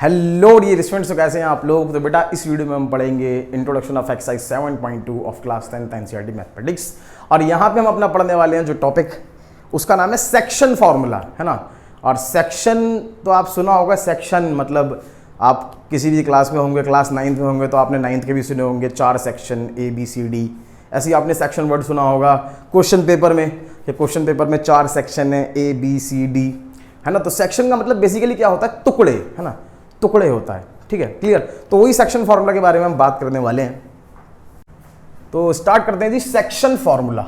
Hello dear students, तो कैसे हैं आप लोग। तो बेटा इस वीडियो में हम पढ़ेंगे introduction of exercise 7.2 of class 10th NCERT mathematics. और यहाँ पे हम अपना पढ़ने वाले हैं जो टॉपिक, उसका नाम है सेक्शन फॉर्मूला, है ना। और सेक्शन तो आप सुना होगा, सेक्शन मतलब आप किसी भी क्लास में होंगे, क्लास 9th में होंगे तो आपने 9th के भी सुने होंगे, 4 सेक्शन ABCD, ऐसे ही आपने सेक्शन वर्ड सुना होगा। क्वेश्चन पेपर में, ये क्वेश्चन पेपर में 4 सेक्शन है ABCD, है ना। तो सेक्शन का मतलब बेसिकली क्या होता है, टुकड़े, है ना, टुकड़े होता है, ठीक है, क्लियर। तो वही सेक्शन फार्मूला के बारे में हम बात करने वाले हैं। तो स्टार्ट करते हैं जी, सेक्शन फार्मूला।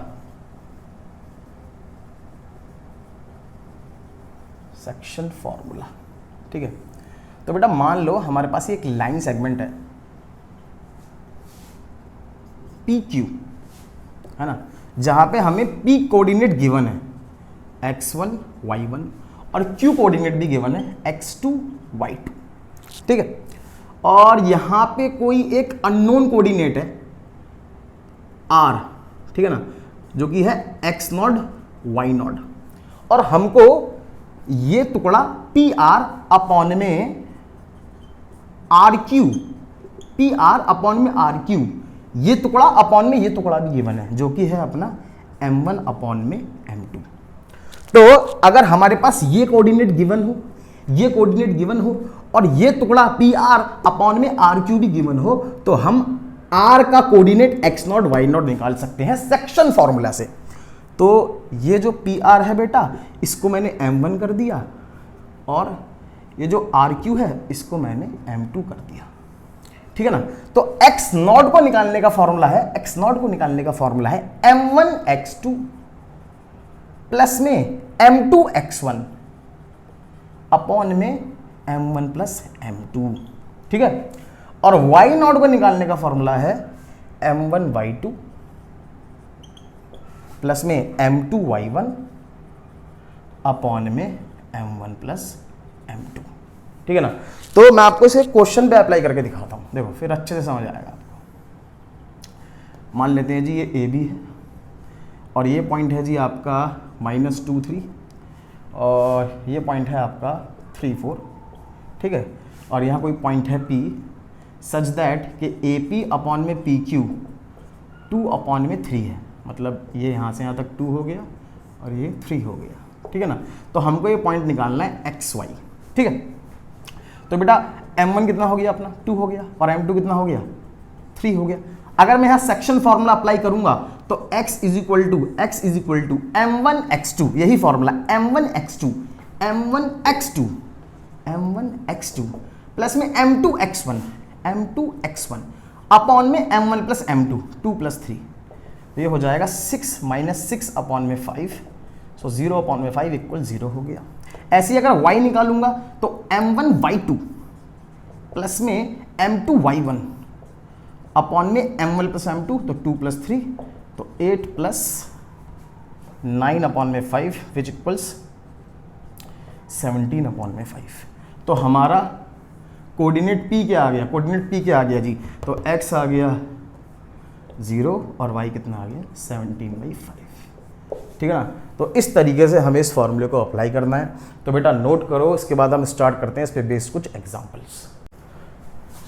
सेक्शन फार्मूला, ठीक है। तो बेटा मान लो हमारे पास एक लाइन सेगमेंट है PQ, है ना, जहां पे हमें P कोऑर्डिनेट गिवन है x1 y1 और Q कोऑर्डिनेट भी गिवन है x2 y2, ठीक है। और यहां पे कोई एक अननोन कोऑर्डिनेट है R, ठीक है ना, जो कि है x0 y0। और हमको ये टुकड़ा PR अपॉन में RQ, PR अपॉन में RQ, ये टुकड़ा अपॉन में ये टुकड़ा भी गिवन है, जो कि है अपना M1 अपॉन में M2। तो अगर हमारे पास ये कोऑर्डिनेट गिवन हो, ये कोऑर्डिनेट गिवन हो और ये टुकड़ा PR अपॉन में RQ भी गिवन हो, तो हम R का कोऑर्डिनेट x0 y0 निकाल सकते हैं सेक्शन फॉर्मूला से। तो ये जो PR है बेटा, इसको मैंने M1 कर दिया और ये जो RQ है इसको मैंने M2 कर दिया, ठीक है ना। तो x0 को निकालने का फॉर्मूला है, x0 को निकालने का फॉर्मूला है M1 x2 प्लस में M2 x1 अपॉन में M1 प्लस M2, ठीक है। और y0 को निकालने का फॉर्मूला है M1 y2 प्लस में M2 y1 अपॉन में M1 प्लस M2, ठीक है ना। तो मैं आपको इसे क्वेश्चन पे अप्लाई करके दिखाता हूं, देखो फिर अच्छे से समझ आएगा आपको। मान लेते हैं जी ये AB है और ये पॉइंट है जी आपका -2 3 और ये पॉइंट है आपका 3 4, ठीक है। और यहाँ कोई पॉइंट है P सच दैट कि AP अपॉन में PQ 2 अपॉन में 3 है, मतलब ये यहाँ से यहाँ तक 2 हो गया और ये 3 हो गया, ठीक है ना। तो हमको ये पॉइंट निकालना है XY, ठीक है। तो बेटा M1 कितना हो गया अपना 2 हो गया और M2 कितना हो गया 3 हो गया। अगर मैं यहाँ सेक्शन फॉर्मूला अप्लाई करूंगा तो x is equal to M1 x2, यही फॉर्मूला M1 x2 प्लस में M2 x1 अपॉन में M1 प्लस M2 2 प्लस 3, ये हो जाएगा 6 माइनस 6 अपॉन में 5, सो 0 अपॉन में 5 इक्वल 0 हो गया। ऐसे ही अगर y निकालूंगा तो M1 y2 प्लस में M2 y1 अपॉन में M1 प्लस M2, तो 2 प्लस 3, तो 8 प्लस 9 अपॉन में 5 विच इक्वल्स 17 अपॉन में 5। तो हमारा कोऑर्डिनेट P क्या आ गया, कोऑर्डिनेट P क्या आ गया जी, तो x आ गया 0 और y कितना आ गया 17/5, ठीक है ना। तो इस तरीके से हमें इस फॉर्मूले को अप्लाई करना है। तो बेटा नोट करो, इसके बाद हम स्टार्ट करते हैं इस पे बेस्ड कुछ एग्जांपल्स।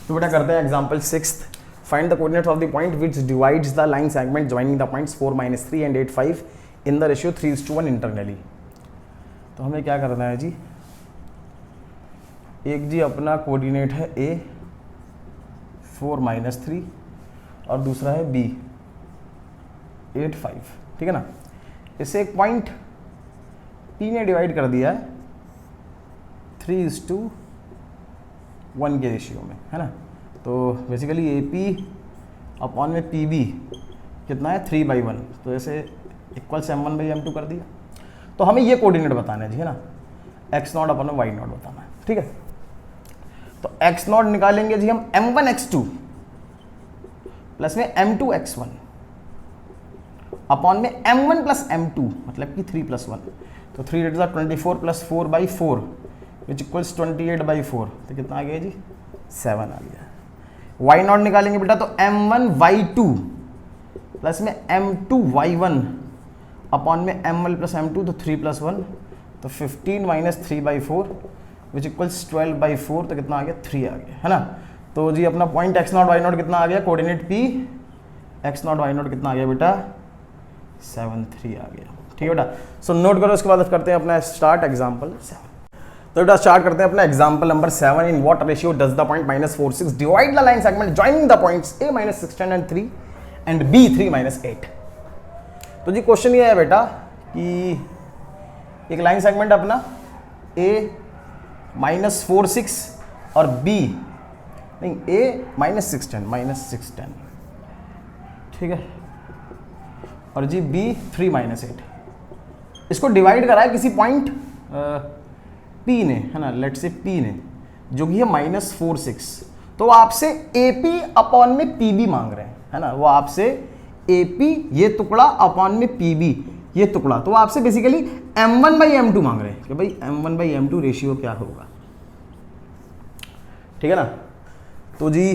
तो बेटा करते हैं example 6th। Find the coordinates of the point which divides the line segment joining the points 4 - 3 and 8 5 in the ratio 3:1 internally. तो हमें क्या करना है जी, एक जी अपना कोऑर्डिनेट है A 4 - 3 और दूसरा है B 8 5, ठीक है ना। इसे एक पॉइंट P ने डिवाइड कर दिया है 3:1 के रेशियो में, है ना। तो बेसिकली AP अपॉन में PB कितना है 3/1, तो ऐसे इक्वल्स M1/M2 कर दिया। तो हमें ये कोऑर्डिनेट बताना है जी, है ना, x0 अपॉन में y0 बताना है, ठीक है। तो x0 निकालेंगे जी हम M1 x2 प्लस में M2 x1 अपॉन में M1 प्लस M2, मतलब कि 3 + 1, तो 3 × 24 प्लस 4/4 विच इक्वल्स 28/4, तो कितना आ गया जी 7 आ गया। y0 निकालेंगे बेटा तो M1 y2 प्लस में M2 y1 अपॉन में M1 प्लस M2, तो 3 + 1, तो 15 - 3/4 विच इक्वल्स 12/4, तो कितना आ गया 3 आ गया, है ना। तो जी अपना पॉइंट x0 y0 कितना आ गया, कोऑर्डिनेट p x0 y0 कितना आ गया बेटा 7 3 आ गया, ठीक है बेटा। सो नोट करो, उसके बाद करते हैं अपना स्टार्ट एग्जाम्पल 7। तो बेटा स्टार्ट करते हैं अपना example number 7। In what ratio does the point -4 6 divide the line segment joining the points a -6 10 and 3 and b 3 -8। तो जी क्वेश्चन ये है बेटा कि एक लाइन सेगमेंट अपना a -4 6 और b नहीं a -6 10 ठीक है, और जी b 3 -8, इसको डिवाइड करा है किसी पॉइंट p ने, है ना, लेट से p ने, जो कि है -4 6। तो वो आपसे AP अपॉन में PB मांग रहे हैं, है ना, वो आपसे AP ये टुकड़ा अपॉन में PB ये टुकड़ा, तो वो आपसे बेसिकली M1/M2 मांग रहे हैं कि भाई M1/M2 रेशियो क्या होगा, ठीक है ना। तो जी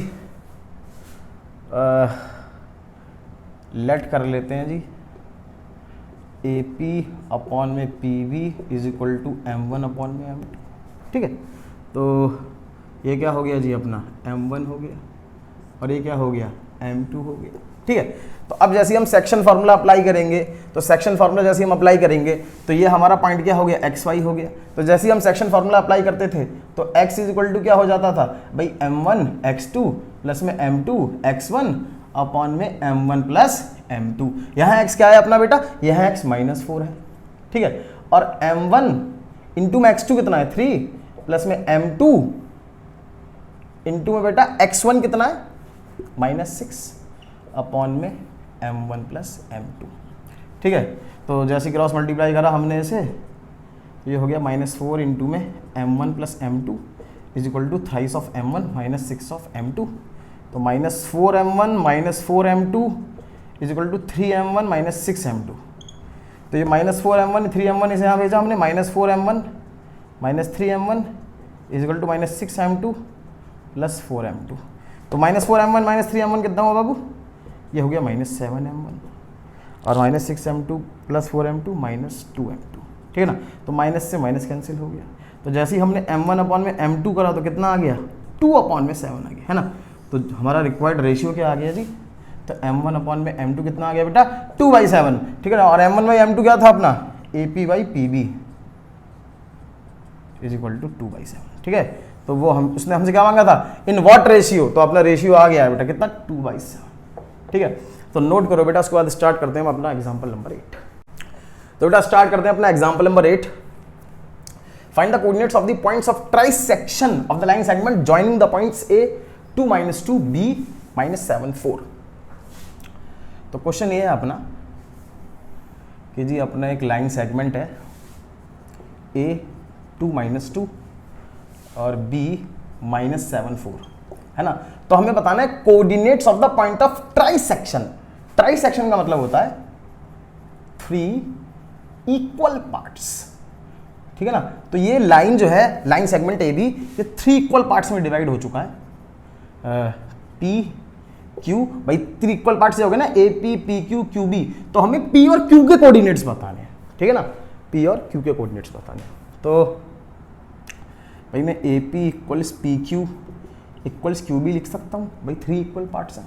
लेट कर लेते हैं जी AP अपॉन में PB is equal to M1 upon में M2, ठीक है। तो ये क्या हो गया जी अपना M1 हो गया और ये क्या हो गया M2 हो गया, ठीक है। तो अब जैसे हम सेक्शन फार्मूला अप्लाई करेंगे, तो सेक्शन फार्मूला जैसे हम अप्लाई करेंगे तो ये हमारा पॉइंट क्या हो गया XY हो गया। तो जैसे ही हम सेक्शन फार्मूला अप्लाई करते थे तो x इज इक्वल टू क्या हो जाता था भाई M1 x2 प्लस में M2 x1 अपॉन में M1 प्लस M2। यहाँ x क्या है अपना बेटा, यहाँ x -4 है, ठीक है। और M1 इंटू में x2 कितना है 3 प्लस में M2 इंटू में बेटा x1 कितना है -6 अपॉन में M1 प्लस M2, ठीक है। तो जैसे क्रॉस मल्टीप्लाई करा हमने इसे, ये हो गया -4 इंटू में M1 plus M2 is equal to thrice of M1 -6 of M2। तो -4M1 -4M2 is equal to 3M1 -6M2। तो ये -4M1 3M1 इसे यहाँ भेजा हमने, -4M1 -3M1 is equal to -6M2 plus 4M2। तो -4M1 -3M1 कितना हुआ बाबू, ये हो गया -7M1 और -6M2 प्लस 4M2 -2M2, ठीक है ना। तो माइनस से माइनस कैंसिल हो गया। तो जैसे ही हमने M1 अपॉन में M2 करा तो कितना आ गया 2 अपॉन में 7 आ गया, है ना। तो हमारा रिक्वायर्ड रेशियो क्या आ गया जी, तो M1 अपॉन में M2 कितना आ गया बेटा 2/7, ठीक है ना। और M1/M2 क्या था अपना AP/PB इज इक्वल टू 2/7, ठीक है। तो वो हम उसने हमसे क्या मांगा था इन व्हाट रेशियो, तो अपना रेशियो आ गया है बेटा कितना 2/7, ठीक है। तो नोट करो बेटा, उसके बाद स्टार्ट करते हैं हम अपना एग्जाम्पल नंबर 8। तो बेटा स्टार्ट करते हैं अपना example number 8। Find the coordinates of the points of trisection of the line segment joining the points A 2 -2 B -7 4। तो क्वेश्चन ये है अपना कि जी अपना एक लाइन सेगमेंट है A 2 -2 और B -7 4, है ना। तो हमें बताना है coordinates of the point of trisection. Trisection का मतलब होता है 3 इक्वल पार्ट्स, ठीक है ना। तो ये लाइन जो है लाइन सेगमेंट AB ये 3 इक्वल पार्ट्स में डिवाइड हो चुका है। P Q भाई 3 इक्वल पार्ट्स से हो गए ना AP PQ QB, तो हमें P और Q के कोऑर्डिनेट्स बताने हैं, ठीक है ना। P और Q के कोऑर्डिनेट्स बताने हैं। तो भाई मैं AP equals PQ equals QB लिख सकता हूँ भाई, 3 इक्वल पार्ट्स हैं,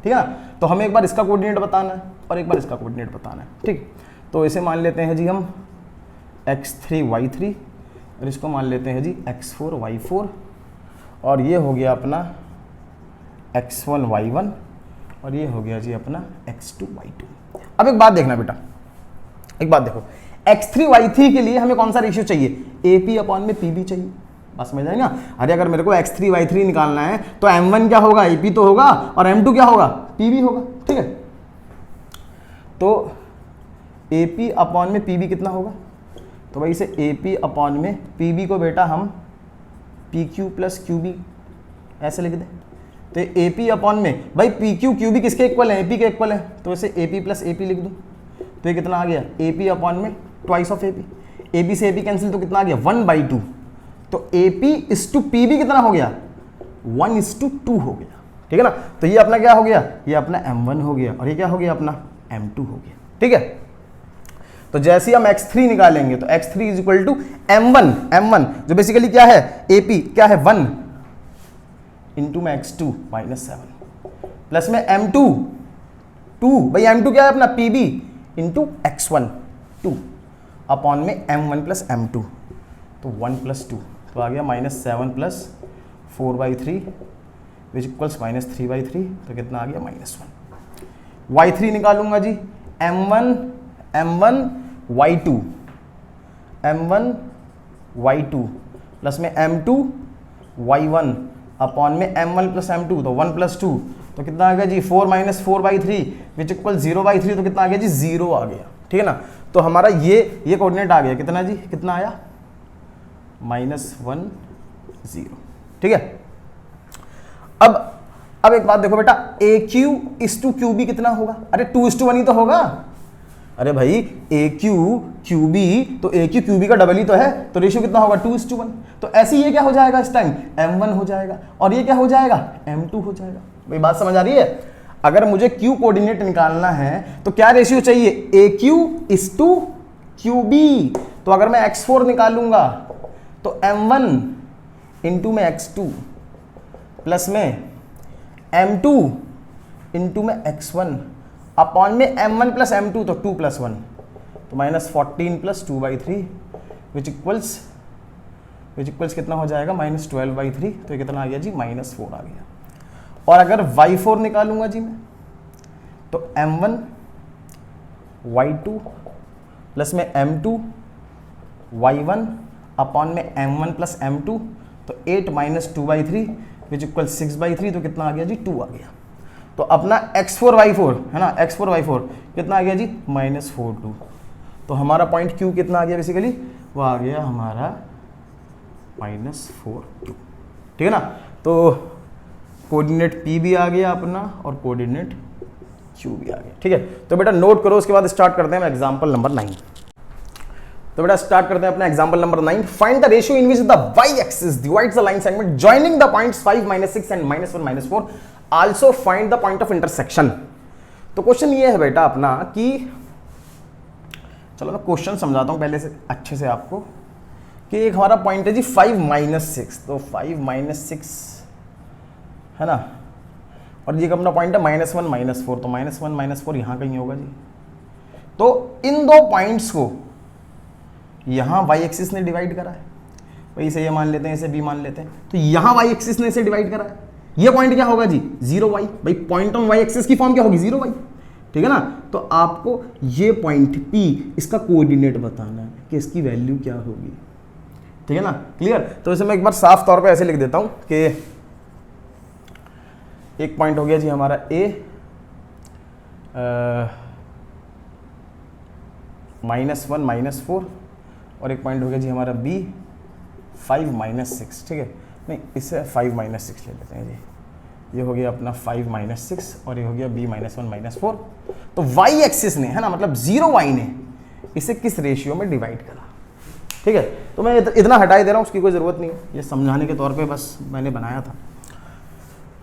ठीक है ना। तो हमें एक बार इसका कोऑर्डिनेट बताना है और एक बार इसका कोऑर्डिनेट बताना है, ठीक। तो इसे मान लेते हैं जी हम x3 y3 और इसको मान लेते हैं जी x4 y4 और ये हो गया अपना x1 y1 और ये हो गया जी अपना x2 y2। अब एक बात देखना बेटा, एक बात देखो, x3 y3 के लिए हमें कौन सा रेशियो चाहिए, AP अपॉन में PB चाहिए, बस समझ आए ना। अरे अगर मेरे को x3 y3 निकालना है तो M1 क्या होगा AP तो होगा और M2 क्या होगा PB होगा, ठीक है। तो AP अपॉन में PB कितना होगा, तो भाई इसे AP अपॉन में PB को बेटा हम PQ प्लस QB ऐसे लिख दें। तो AP अपॉन में भाई PQ QB किसके इक्वल है, AP के इक्वल है, तो इसे AP प्लस AP लिख दूँ। तो ये कितना आ गया AP अपॉन में ट्वाइस ऑफ AP, AB से AP कैंसिल तो कितना आ गया 1/2। तो AP इस टू PB कितना हो गया 1:2 हो गया, ठीक है ना। तो ये अपना क्या हो गया, ये अपना M1 हो गया और ये क्या हो गया अपना M2 हो गया, ठीक है। तो जैसे ही हम x3 निकालेंगे तो x3 is equal to m1 जो बेसिकली क्या है AP क्या है 1 इंटू में x2 माइनस 7 प्लस में m2 2 भाई m2 क्या है अपना PB इंटू x1 2 अपॉन में m1 प्लस m2 तो 1 प्लस 2 तो आ गया माइनस 7 प्लस 4/3 विच इक्वल्स माइनस 3/3 तो कितना आ गया -1। y3 निकालूंगा जी m1 y2 प्लस में m2 y1 अपॉन में m1 प्लस m2 तो 1 प्लस 2 तो कितना आ गया जी 4 माइनस 4/3 विच इक्वल 0/3 तो कितना आ गया जी 0 आ गया। ठीक है ना, तो हमारा ये कोऑर्डिनेट आ गया कितना जी, कितना आया -1 0। ठीक है, अब एक बात देखो बेटा AQ इस टू QB कितना होगा, अरे 2:1 ही तो होगा। अरे भाई AQ QB तो AQ QB का डबल ही तो है, तो रेशियो कितना होगा 2:1। तो ऐसे ये क्या हो जाएगा इस टाइम M1 हो जाएगा और ये क्या हो जाएगा M2 हो जाएगा। भाई बात समझ आ रही है, अगर मुझे Q कोऑर्डिनेट निकालना है तो क्या रेशियो चाहिए AQ इस टू QB। तो अगर मैं x4 निकालूंगा तो M1 इंटू में x2 प्लस में M2 इंटू में x1 अपॉन में M1 प्लस M2 तो 2 प्लस 1 तो -14 प्लस 2/3 विच इक्वल्स कितना हो जाएगा -12/3 तो ये कितना आ गया जी -4 आ गया। और अगर y4 निकालूंगा जी मैं तो M1 y2 प्लस में M2 y1 अपॉन में M1 प्लस M2 तो 8 माइनस 2/3 विच इक्वल 6/3 तो कितना आ गया जी 2 आ गया। तो अपना x4 y4 है ना, x4 y4 कितना आ गया जी -4 2। तो हमारा पॉइंट Q कितना आ गया बेसिकली, वो आ गया हमारा -4 2। ठीक है ना, तो कोऑर्डिनेट P भी आ गया अपना और कोऑर्डिनेट Q भी आ गया। ठीक है, तो बेटा नोट करो, उसके बाद स्टार्ट करते हैं एग्जाम्पल नंबर 9। तो बेटा स्टार्ट करते हैं अपना example number 9। Find the ratio in which the y axis divides the line segment joining the points 5 -6 and -1 -4। Also find the point of intersection. तो क्वेश्चन ये है बेटा अपना कि चलो मैं क्वेश्चन समझाता हूं पहले से अच्छे से आपको कि एक हमारा पॉइंट है जी 5 -6, तो 5 -6 है ना, और ये अपना पॉइंट है -1 -4 तो -1 -4 यहां कहीं होगा जी। तो इन दो पॉइंट्स को यहाँ y एक्सिस ने डिवाइड करा है, भाई इसे ये मान लेते हैं, इसे b मान लेते हैं, तो यहाँ y एक्सिस ने इसे डिवाइड करा है। ये पॉइंट क्या होगा जी 0y, भाई पॉइंट ऑन y एक्सिस की फॉर्म क्या होगी 0y। ठीक है ना, तो आपको ये पॉइंट p इसका कोऑर्डिनेट बताना है कि इसकी वैल्यू क्या होगी। ठीक है ना, क्लियर। तो इसे मैं एक बार साफ तौर पे ऐसे लिख देता हूं कि एक पॉइंट हो गया जी हमारा a -1 -4 और एक पॉइंट हो गया जी हमारा b 5 -6। ठीक है, नहीं इससे 5 -6 ले लेते हैं जी, ये हो गया अपना 5 -6 और ये हो गया b -1 -4। तो y एक्सिस ने है ना, मतलब 0y ने इसे किस रेशियो में डिवाइड करा। ठीक है, तो मैं इतना हटा ही दे रहा हूँ, उसकी कोई ज़रूरत नहीं है, ये समझाने के तौर पे बस मैंने बनाया था।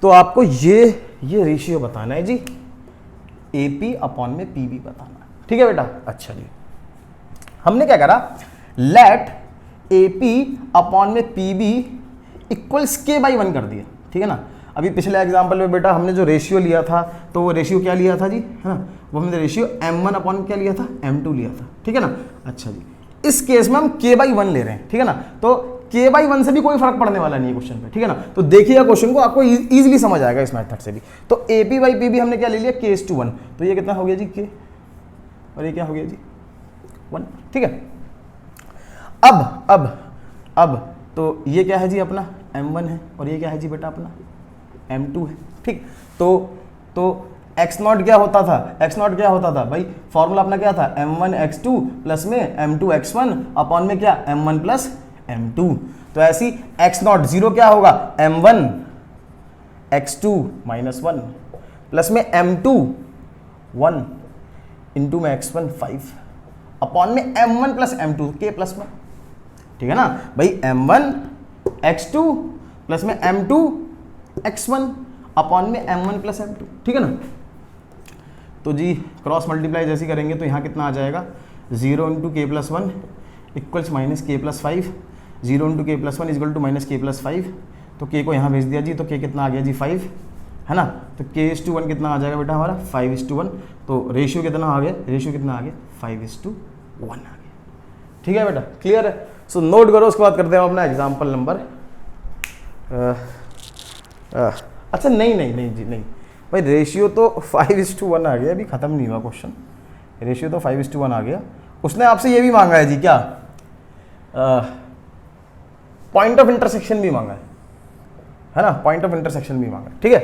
तो आपको ये रेशियो बताना है जी, AP अपॉन में PB बताना। ठीक है बेटा, अच्छा जी हमने क्या करा, लेट AP अपॉन में PB इक्वल्स K/1 कर दिया। ठीक है ना, अभी पिछले एग्जाम्पल में बेटा हमने जो रेशियो लिया था तो वो रेशियो क्या लिया था जी, है ना, वो हमने रेशियो M1 अपॉन क्या लिया था M2 लिया था। ठीक है ना, अच्छा जी इस केस में हम K/1 ले रहे हैं। ठीक है ना, तो K/1 से भी कोई फर्क पड़ने वाला नहीं है क्वेश्चन पे। ठीक है ना, तो देखिएगा क्वेश्चन को, आपको इजीली समझ आएगा इस मेथड से भी। तो AP/PB हमने क्या ले लिया K/1, तो ये कितना हो गया जी K और ये क्या हो गया जी 1। ठीक है, अब तो ये क्या है जी अपना M1 है और ये क्या है जी बेटा अपना M2 है। ठीक, तो x0 क्या होता था भाई, फॉर्मूला अपना क्या था M1 x2 प्लस में M2 x1 अपॉन में क्या M1 प्लस M2। तो ऐसी x0 0 क्या होगा M1 x2 -1 प्लस में M2 1 इंटू में x1 5 अपॉन में M1 plus M2 K plus 1। ठीक है ना भाई, M1 x2 प्लस में M2 x1 अपॉन में M1 प्लस M2। ठीक है ना, तो जी क्रॉस मल्टीप्लाई जैसी करेंगे तो यहाँ कितना आ जाएगा 0 इंटू के प्लस 1 इक्वल्स माइनस के प्लस 5, 0 इंटू के प्लस 1 इक्वल टू माइनस के प्लस 5, तो के को यहाँ भेज दिया जी, तो के कितना आ गया जी 5, है ना। तो k/1 कितना आ जाएगा बेटा हमारा 5:1, तो रेशियो कितना आ गया, रेशियो कितना आ गया 5:1 आ गया। ठीक है बेटा, क्लियर है। सो नोट करो, उसके बाद करते हैं अपना एग्जाम्पल नंबर अच्छा नहीं जी नहीं भाई, रेशियो तो 5:1 आ गया, अभी ख़त्म नहीं हुआ क्वेश्चन, रेशियो तो 5:1 आ गया। उसने आपसे ये भी मांगा है जी, क्या पॉइंट ऑफ इंटरसेक्शन भी मांगा है ना, पॉइंट ऑफ इंटरसेक्शन भी मांगा है। ठीक है,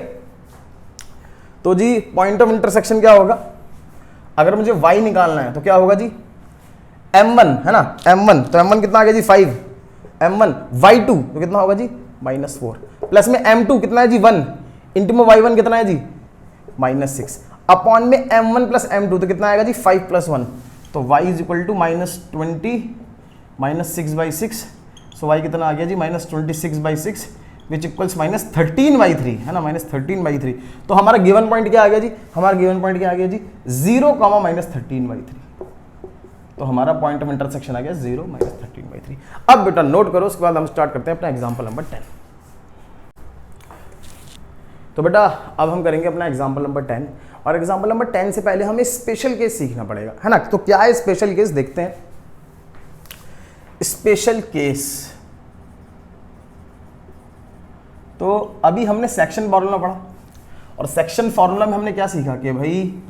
तो जी पॉइंट ऑफ इंटरसेक्शन क्या होगा, अगर मुझे y निकालना है तो क्या होगा जी m1, है ना, m1, तो m1 कितना आ गया जी 5, m1 y2 तो कितना होगा जी -4, प्लस में m2 कितना है जी 1, इंटू में y1 कितना है जी -6, अपॉन में m1 प्लस m2 तो कितना आएगा जी 5 + 1, तो y is equal to -20 -6/6, so y कितना आ गया जी -26/6 विच इक्वल्स -13/3, है ना, -13/3। तो हमारा गिवन पॉइंट क्या आ गया जी, हमारा गिवन पॉइंट क्या आ गया जी 0, -13/3, तो हमारा पॉइंट ऑफ इंटरसेक्शन आ गया 0 -13/3। अब बेटा नोट करो, उसके बाद हम स्टार्ट करते हैं अपना एग्जांपल नंबर 10। तो बेटा अब हम करेंगे अपना एग्जांपल नंबर 10, और एग्जांपल नंबर 10 से पहले हमें स्पेशल केस सीखना पड़ेगा, है ना। तो क्या है स्पेशल केस, देखते हैं। स्पेशल केस, तो अभी हमने सेक्शन फॉर्मूला पढ़ा, और सेक्शन फॉर्मूला में हमने क्या सीखा कि भाई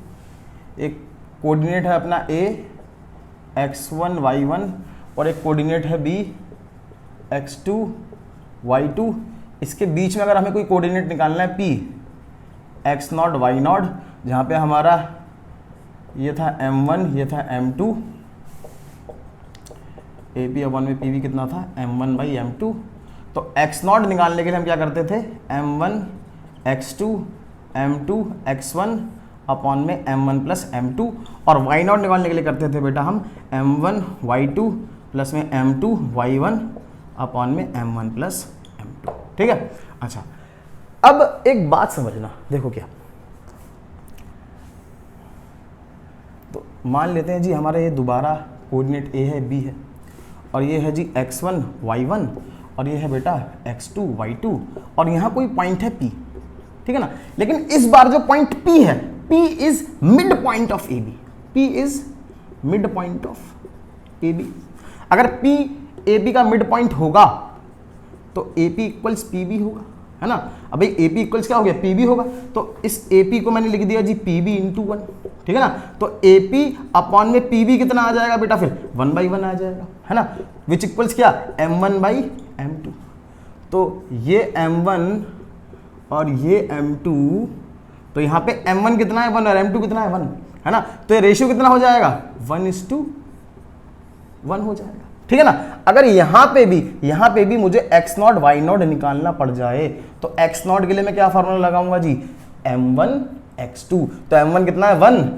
एक कोऑर्डिनेट है अपना a x1 y1, और एक कोऑर्डिनेट है b x2 y2, इसके बीच में अगर हमें कोई कोऑर्डिनेट निकालना है p x0 y0, जहाँ पे हमारा ये था m1 ये था m2, AP अपॉन में PV कितना था m1/m2, तो x0 निकालने के लिए हम क्या करते थे m1 x2 m2 x1 upon में m1 प्लस m2, और y0 निकालने के लिए करते थे बेटा हम m1 y2 प्लस में m2 y1 अपॉन में m1 प्लस m2। ठीक है, अच्छा अब एक बात समझना, देखो क्या, तो मान लेते हैं जी हमारा ये दोबारा कोऑर्डिनेट a है b है, और ये है जी x1 y1, और ये है बेटा x2 y2, और यहाँ कोई पॉइंट है p, ठीक है ना। लेकिन इस बार जो पॉइंट p है, p is mid point of ab, p is mid point of ab। अगर p ab का मिड पॉइंट होगा तो AP इक्वल्स PB होगा, है ना। अब भाई AP इक्वल्स क्या हो गया PB होगा, तो इस AP को मैंने लिख दिया जी PB × 1, ठीक है ना। तो AP अपॉन में PB कितना आ जाएगा बेटा, फिर 1/1 आ जाएगा, है ना, विच इक्वल्स क्या m1/m2। तो ये m1 और ये m2, तो यहाँ पे m1 कितना है 1 और m2 कितना है 1, है ना। तो ये रेशियो कितना हो जाएगा 1:1 हो जाएगा, ठीक है ना। अगर यहाँ पे भी मुझे x0 y0 निकालना पड़ जाए, तो x0 के लिए मैं क्या फार्मूला लगाऊंगा जी m1 x2, तो m1 कितना है 1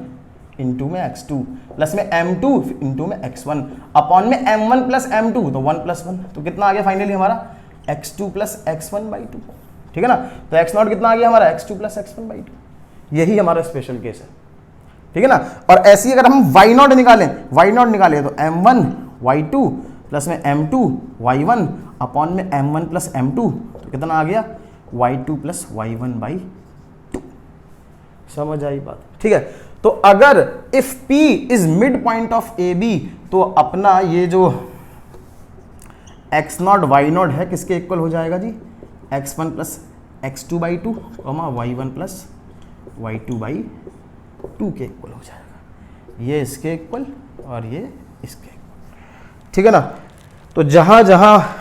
इंटू में x2 प्लस में m2 इंटू में x1 अपॉन में m1 प्लस m2, तो 1 + 1, तो कितना आ गया फाइनली हमारा x2 प्लस x1/2, ठीक है ना। तो x0 कितना आ गया हमारा x2 प्लस x1/2, यही हमारा स्पेशल केस है, ठीक है ना। और ऐसे ही अगर हम y0 निकालें तो m1 y2 प्लस में m2 y1 अपॉन में m1 प्लस m2, तो कितना आ गया y2 प्लस y1/2। समझ आई बात, ठीक है। तो अगर if p is mid point of AB, तो अपना ये जो x0 y0 है किसके इक्वल हो जाएगा जी x1 plus x2/2 y1 plus y2/2 के इक्वल हो जाएगा, ये इसके इक्वल और ये इसके इक्वल, ठीक है ना। तो जहाँ जहाँ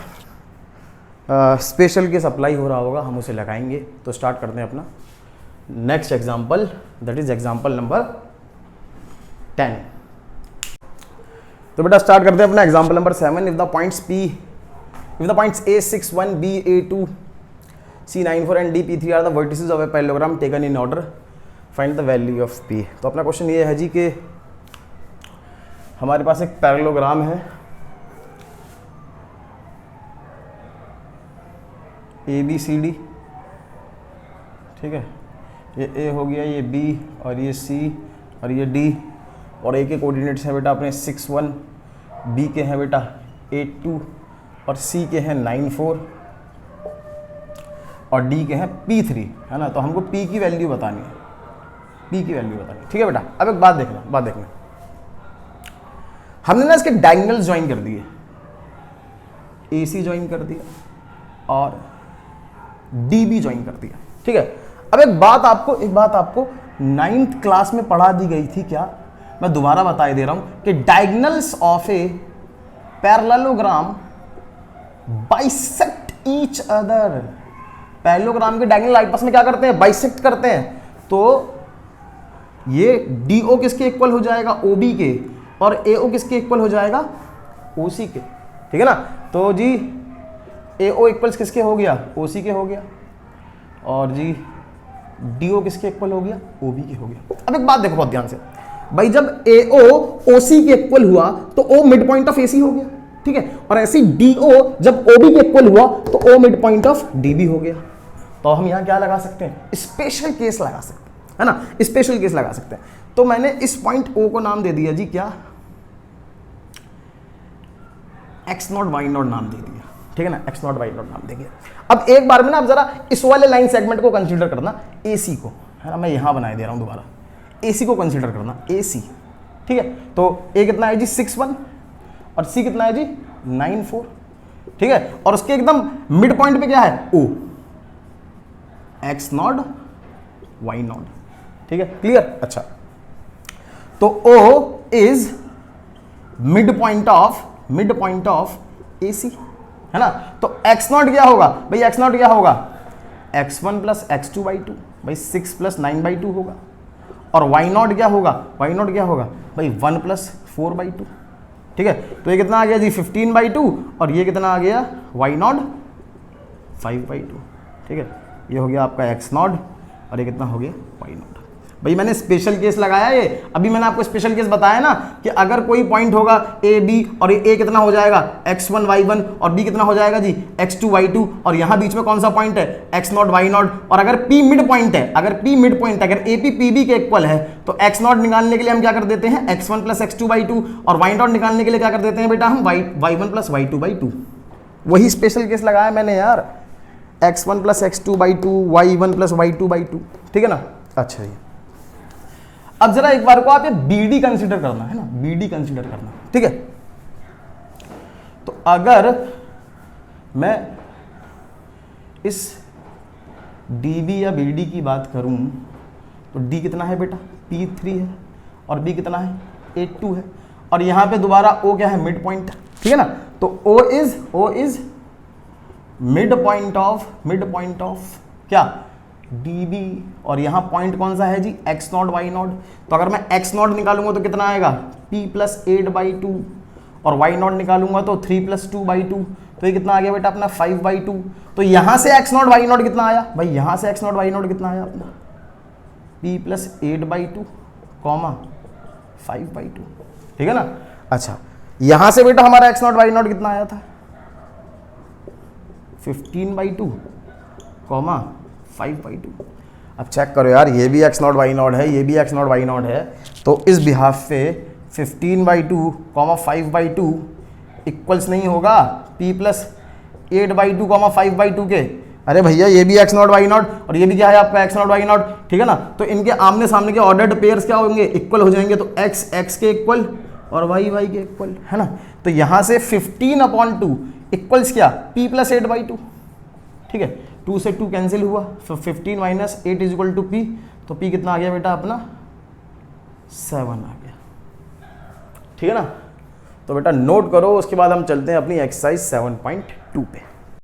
स्पेशल केस अप्लाई हो रहा होगा हम उसे लगाएंगे। तो स्टार्ट करते हैं अपना next example, that is example number 10। तो बेटा स्टार्ट करते हैं अपना example number 7। If the points A6 1 B A2 C9 4 and D P3 are the vertices of a parallelogram taken in order, find the value of P। तो अपना question ये है जी कि हमारे पास एक पैरेललोग्राम है ABCD, ठीक है, ये A हो गया, ये B और ये C और ये D, और ए के कोऑर्डिनेट्स हैं बेटा अपने 6 1, बी के हैं बेटा 8 2 और सी के हैं 9 4 और डी के हैं P 3, है ना। तो हमको P की वैल्यू बतानी है, P की वैल्यू बतानी है, ठीक है बेटा। अब एक बात देखना, हमने ना इसके डायगोनल्स ज्वाइन कर दिए, AC ज्वाइन कर दिया और DB ज्वाइन कर दिया, ठीक है। अब एक बात आपको 9th क्लास में पढ़ा दी गई थी क्या, मैं दोबारा बताए दे रहा हूं कि diagonals of a parallelogram bisect each other. Parallelogram के डायगोनल आपस में क्या करते हैं, बाइसेक्ट करते हैं। तो ये DO किसके इक्वल हो जाएगा, OB के, और AO किसके इक्वल हो जाएगा, OC के, ठीक है ना। तो जी AO इक्वल्स किसके हो गया, OC के हो गया, और जी DO किसके इक्वल हो गया, OB के हो गया। अब एक बात देखो बहुत ध्यान से भाई, जब AO OC के इक्वल हुआ तो O mid point of AC हो गया, ठीक है। और ऐसी DO जब OB के इक्वल हुआ तो O mid point of DB हो गया। तो हम यहां क्या लगा सकते हैं, स्पेशल केस लगा सकते हैं, है ना, स्पेशल केस लगा सकते हैं। तो मैंने इस पॉइंट O को नाम दे दिया जी क्या, x0 y0 नाम दे दिया, ठीक है ना, x0 y0 नाम दे दिया। अब एक बार में ना आप जरा इस वाले लाइन सेगमेंट को कंसीडर करना, AC को, है ना, मैं यहां बनाए दे रहा हूं दोबारा, AC को कंसीडर करना, AC, ठीक है। तो A कितना है जी 6 1 और C कितना है जी 9 4, ठीक है। और उसके एकदम मिड पॉइंट पे क्या है, O, x0 y0, ठीक है, क्लियर। अच्छा, तो O is mid point of AC, है ना। तो x0 क्या होगा भाई, x0 क्या होगा, x1 प्लस x2 बाई 2, भाई 6 प्लस 9 बाई 2 होगा। और y0 क्या होगा, भाई 1 प्लस 4 बाई 2, ठीक है। तो ये कितना आ गया जी 15 बाई 2 और ये कितना आ गया y0 5 बाई 2, ठीक है। ये हो गया आपका x0 और ये कितना हो गया y0। भाई मैंने स्पेशल केस लगाया ये, अभी मैंने आपको स्पेशल केस बताया ना कि अगर कोई पॉइंट होगा A B और ये A कितना हो जाएगा x1 y1 और B कितना हो जाएगा जी x2 y2 और यहाँ बीच में कौन सा पॉइंट है x0 y0। और अगर P मिड पॉइंट है, अगर AP PB के इक्वल है तो x0 निकालने के लिए हम क्या कर देते हैं x1 प्लस x2 बाई 2 और y0 निकालने के लिए क्या कर देते हैं बेटा हम y1 प्लस y2 बाई 2। वही स्पेशल केस लगाया मैंने यार, x1 plus x2 by 2 y1 plus y2 by 2, ठीक है ना। अच्छा जी, अब जरा एक बार को आप ये BD कंसीडर करना, है ना, BD कंसीडर करना, ठीक है। तो अगर मैं इस DB या BD की बात करूं तो D कितना है बेटा P3 है और B कितना है 8 2 है और यहां पे दोबारा O क्या है, मिड पॉइंट, ठीक है ना। तो O is mid point of क्या, DB, और यहाँ पॉइंट कौन सा है जी x0 y0। तो अगर मैं x0 निकालूंगा तो कितना आएगा P प्लस 8 बाई 2 और y0 निकालूंगा तो 3 प्लस 2 बाई 2, तो ये कितना आ गया बेटा अपना 5 बाई 2। तो यहाँ से x0 y0 कितना आया भाई, यहाँ से x0 y0 कितना आया अपना P plus 8 by 2 comma 5 by 2, ठीक है ना। अच्छा, यहाँ से बेटा हमारा x0 y0 कितना आया था 15 बाई 2 कॉमा 5 बाई 2। अब चेक करो यार, ये भी x0 y0 है, ये भी x0 y0 है, तो इस बिहाफ पे 15 बाई 2 कॉमा 5 बाई 2 इक्वल्स नहीं होगा P plus 8 by 2 comma 5 by 2 के। अरे भैया ये भी x0 y0 और ये भी क्या है आपका x0 y0, ठीक है ना। तो इनके आमने सामने के ऑर्डर्ड पेयर्स क्या होंगे, इक्वल हो जाएंगे। तो x के इक्वल और y के इक्वल, है ना। तो यहाँ से 15/2 इक्वल्स क्या P प्लस 8 बाई 2, ठीक है। 2 से 2 कैंसिल हुआ, तो 15 minus 8 is equal to P। तो P कितना आ गया बेटा अपना 7 आ गया, ठीक है ना। तो बेटा नोट करो, उसके बाद हम चलते हैं अपनी एक्सरसाइज 7.2 पे।